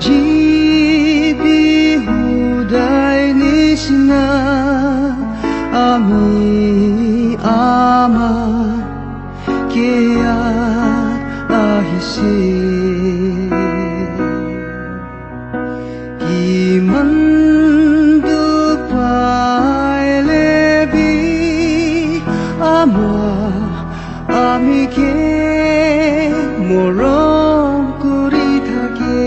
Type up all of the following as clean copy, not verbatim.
আজি বিহুদাই নিচিনা আমি আমাৰ কেয়াত আহিছে কিমান দুখ পাইলে বি আমিকে মৰম কৰি থাকে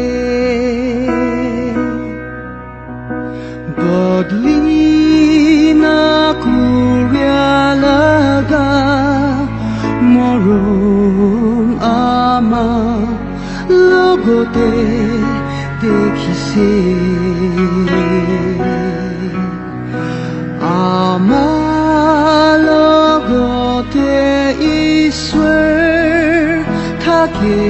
বদলি নাকুৰিয়া লগা মৰম আমাৰ লগতে দেখিছে আমাৰ লগতে ঈশ্বৰ থাকে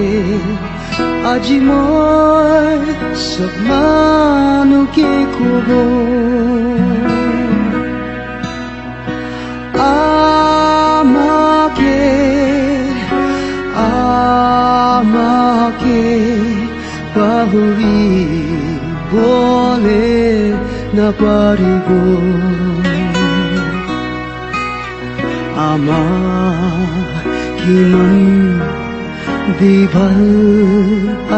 আজি মই সব মানুহকে ক'ব আমাকে পাহৰিবলে নাপাৰিব আমাৰ কিমান বিভাল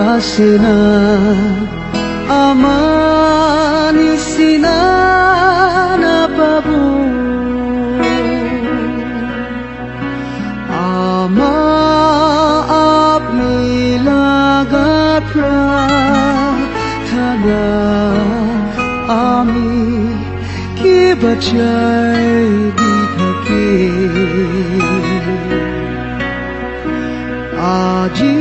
আছে না আমাৰ নিচিনা নাপাব আপনি লাগাত প্ৰাৰ্থনা আমি কি বাঁচাই দি থাকে আজি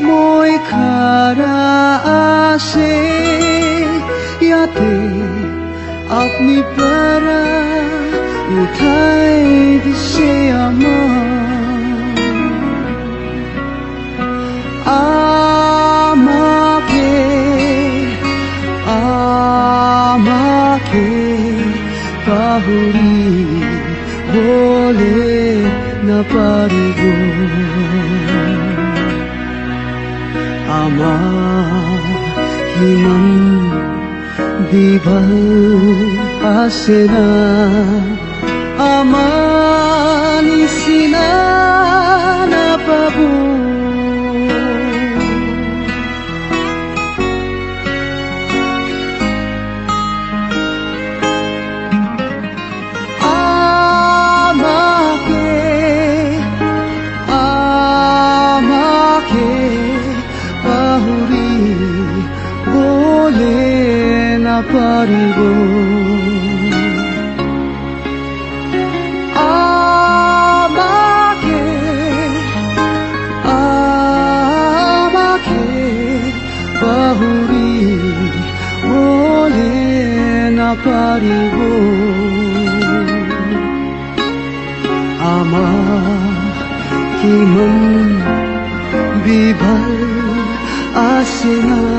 মই খাৰা আছে ইয়াতে আপনি পাৰা উঠাই দিছে আমাকে পাহৰিবলে নাপাৰিব আমাৰ কিমান বিভাল আছে না আমাৰ নিচিনা নাপাব নাপাৰিব আমাকে পাহৰিবলে নাপাৰিব আমাৰ কিমান বিভাল আছে না